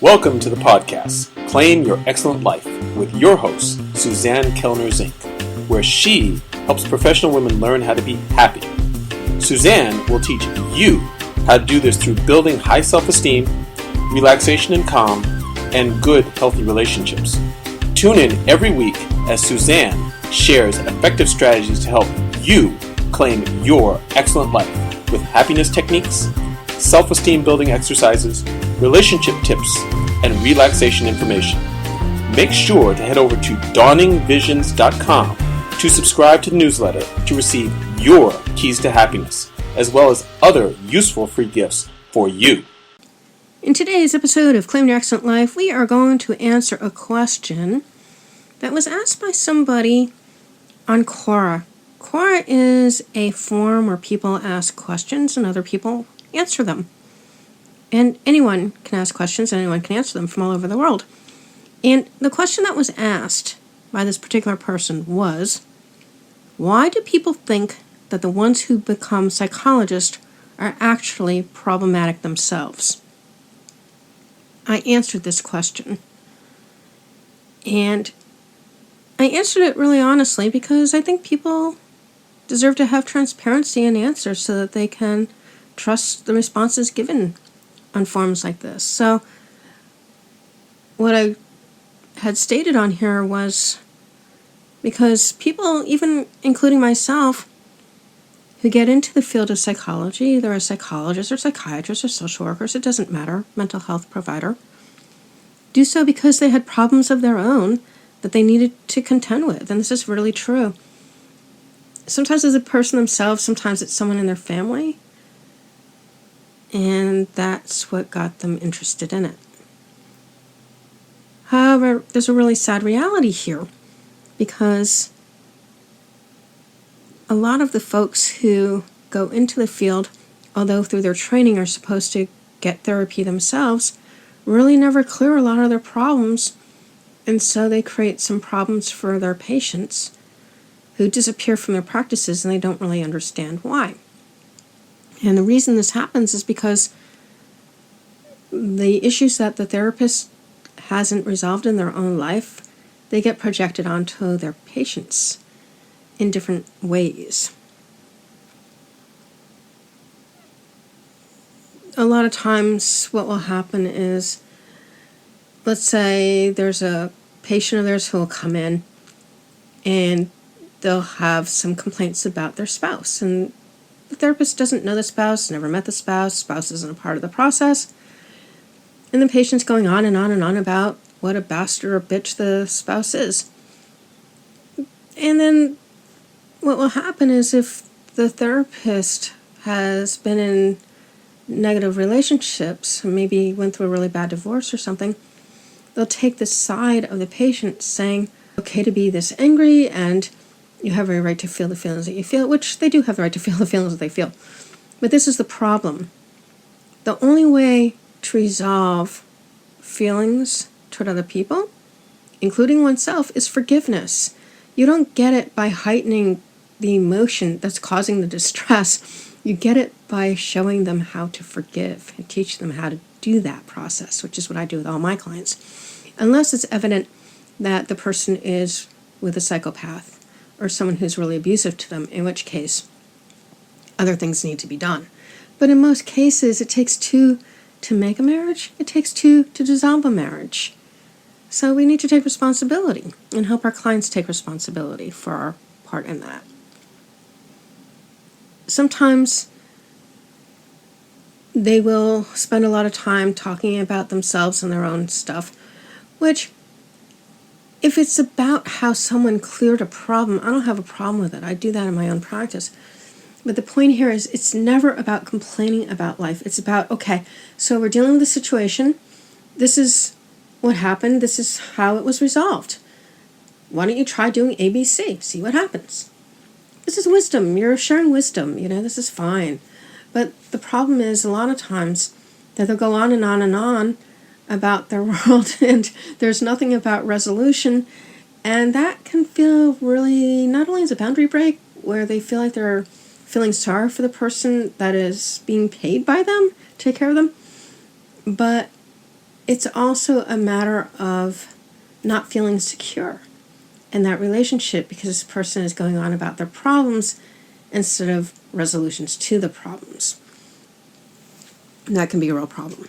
Welcome to the podcast, Claim Your Excellent Life, with your host, Suzanne Kellner-Zinck, where she helps professional women learn how to be happy. Suzanne will teach you how to do this through building high self-esteem, relaxation and calm, and good, healthy relationships. Tune in every week as Suzanne shares effective strategies to help you claim your excellent life with happiness techniques, self-esteem building exercises, relationship tips, and relaxation information. Make sure to head over to dawningvisions.com to subscribe to the newsletter to receive your keys to happiness, as well as other useful free gifts for you. In today's episode of Claim Your Excellent Life, we are going to answer a question that was asked by somebody on Quora. Quora is a forum where people ask questions and other people answer them. And anyone can ask questions and anyone can answer them from all over the world. And the question that was asked by this particular person was, why do people think that the ones who become psychologists are actually problematic themselves? I answered this question. And I answered it really honestly because I think people deserve to have transparency and answers so that they can trust the responses given on forums like this. So what I had stated on here was because people, even including myself, who get into the field of psychology, either as psychologists or psychiatrists or social workers, it doesn't matter, mental health provider, do so because they had problems of their own that they needed to contend with. And this is really true. Sometimes it's a person themselves, sometimes it's someone in their family. And that's what got them interested in it. However, there's a really sad reality here because a lot of the folks who go into the field, although through their training are supposed to get therapy themselves, really never clear a lot of their problems, and so they create some problems for their patients who disappear from their practices and they don't really understand why. And the reason this happens is because the issues that the therapist hasn't resolved in their own life, they get projected onto their patients in different ways. A lot of times what will happen is, let's say there's a patient of theirs who will come in and they'll have some complaints about their spouse, and the therapist doesn't know the spouse, never met the spouse isn't a part of the process, and the patient's going on and on and on about what a bastard or bitch the spouse is. And then what will happen is if the therapist has been in negative relationships, maybe went through a really bad divorce or something, they'll take the side of the patient saying, okay to be this angry and you have every right to feel the feelings that you feel, which they do have the right to feel the feelings that they feel. But this is the problem. The only way to resolve feelings toward other people, including oneself, is forgiveness. You don't get it by heightening the emotion that's causing the distress. You get it by showing them how to forgive and teach them how to do that process, which is what I do with all my clients. Unless it's evident that the person is with a psychopath or someone who's really abusive to them, in which case other things need to be done. But in most cases, it takes two to make a marriage. It takes two to dissolve a marriage. So we need to take responsibility and help our clients take responsibility for our part in that. Sometimes they will spend a lot of time talking about themselves and their own stuff, which, if it's about how someone cleared a problem, I don't have a problem with it. I do that in my own practice. But the point here is it's never about complaining about life. It's about, okay, so we're dealing with a situation. This is what happened. This is how it was resolved. Why don't you try doing ABC? See what happens. This is wisdom. You're sharing wisdom. This is fine. But the problem is a lot of times that they'll go on and on and on about their world and there's nothing about resolution, and that can feel really, not only as a boundary break where they feel like they're feeling sorry for the person that is being paid by them to take care of them, but it's also a matter of not feeling secure in that relationship because this person is going on about their problems instead of resolutions to the problems. And that can be a real problem.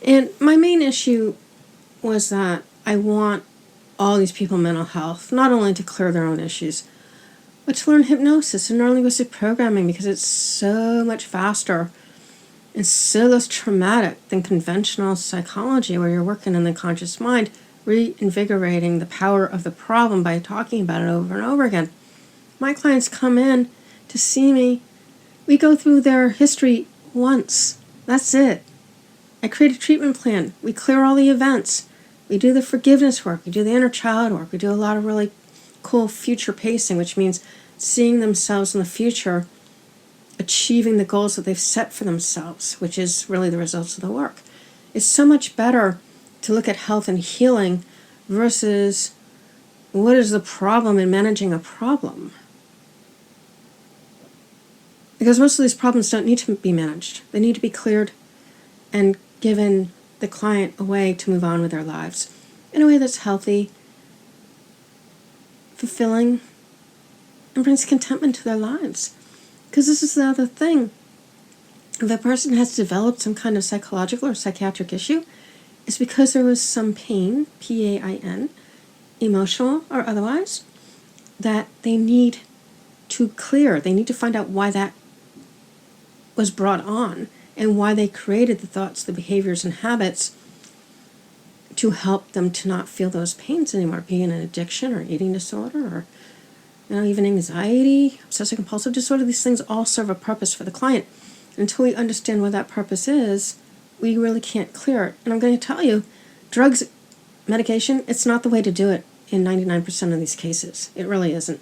And my main issue was that I want all these people in mental health not only to clear their own issues, but to learn hypnosis and neurolinguistic programming because it's so much faster and so less traumatic than conventional psychology where you're working in the conscious mind, reinvigorating the power of the problem by talking about it over and over again. My clients come in to see me. We go through their history once. That's it. I create a treatment plan. We clear all the events. We do the forgiveness work. We do the inner child work. We do a lot of really cool future pacing, which means seeing themselves in the future, achieving the goals that they've set for themselves, which is really the results of the work. It's so much better to look at health and healing versus what is the problem in managing a problem. Because most of these problems don't need to be managed. They need to be cleared and given the client a way to move on with their lives in a way that's healthy, fulfilling, and brings contentment to their lives. Because this is the other thing. If a person has developed some kind of psychological or psychiatric issue, it's because there was some pain, P-A-I-N, emotional or otherwise, that they need to clear. They need to find out why that was brought on and why they created the thoughts, the behaviors, and habits to help them to not feel those pains anymore, be it an addiction or eating disorder or even anxiety, obsessive-compulsive disorder. These things all serve a purpose for the client. Until we understand what that purpose is, we really can't clear it. And I'm going to tell you, drugs, medication, it's not the way to do it in 99% of these cases. It really isn't.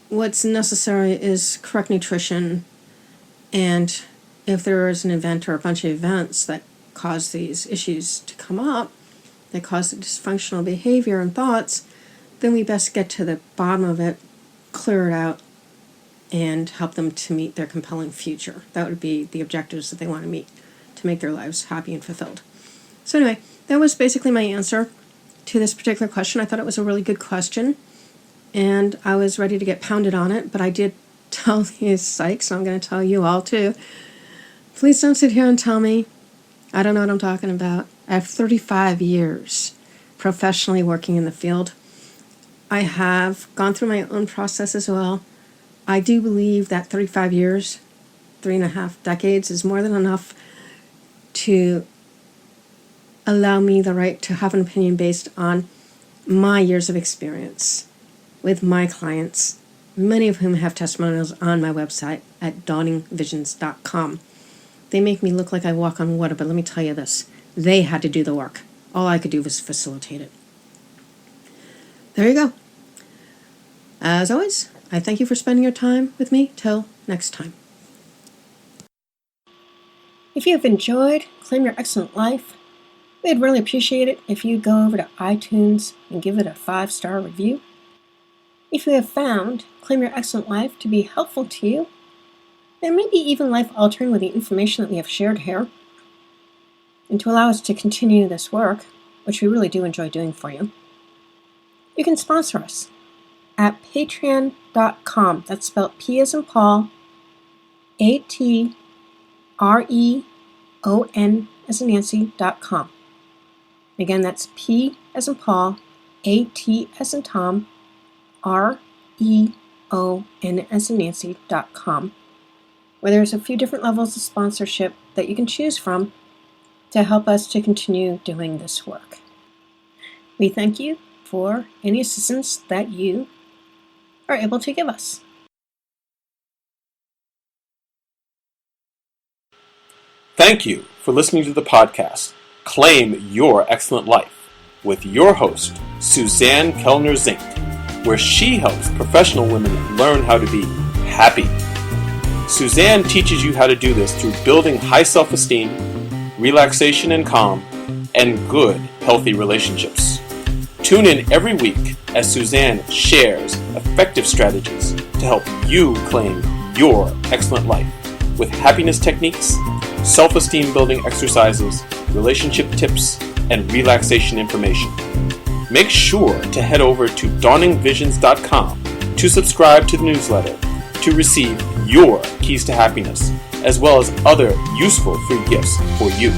What's necessary is correct nutrition, and if there is an event or a bunch of events that cause these issues to come up, that cause the dysfunctional behavior and thoughts, then we best get to the bottom of it, clear it out, and help them to meet their compelling future. That would be the objectives that they want to meet to make their lives happy and fulfilled. So anyway, that was basically my answer to this particular question. I thought it was a really good question, and I was ready to get pounded on it, but I did tell these psychs, and I'm going to tell you all too, please don't sit here and tell me I don't know what I'm talking about. I have 35 years professionally working in the field. I have gone through my own process as well. I do believe that 35 years, 3.5 decades is more than enough to allow me the right to have an opinion based on my years of experience with my clients, many of whom have testimonials on my website at dawningvisions.com. They make me look like I walk on water, but let me tell you this. They had to do the work. All I could do was facilitate it. There you go. As always, I thank you for spending your time with me. Till next time. If you have enjoyed Claim Your Excellent Life, we'd really appreciate it if you go over to iTunes and give it a 5-star review. If you have found Claim Your Excellent Life to be helpful to you, and maybe even life-altering with the information that we have shared here, and to allow us to continue this work, which we really do enjoy doing for you, you can sponsor us at patreon.com. That's spelled P as in Paul, A-T-R-E-O-N as in Nancy.com. Again, that's P as in Paul, A-T as in Tom, R-E-O-N as in Nancy.com, where there's a few different levels of sponsorship that you can choose from to help us to continue doing this work. We thank you for any assistance that you are able to give us. Thank you for listening to the podcast, Claim Your Excellent Life, with your host, Suzanne Kellner-Zinck, where she helps professional women learn how to be happy. Suzanne teaches you how to do this through building high self-esteem, relaxation and calm, and good, healthy relationships. Tune in every week as Suzanne shares effective strategies to help you claim your excellent life with happiness techniques self-esteem building exercises, relationship tips, and relaxation information. Make sure to head over to dawningvisions.com to subscribe to the newsletter to receive your keys to happiness, as well as other useful free gifts for you.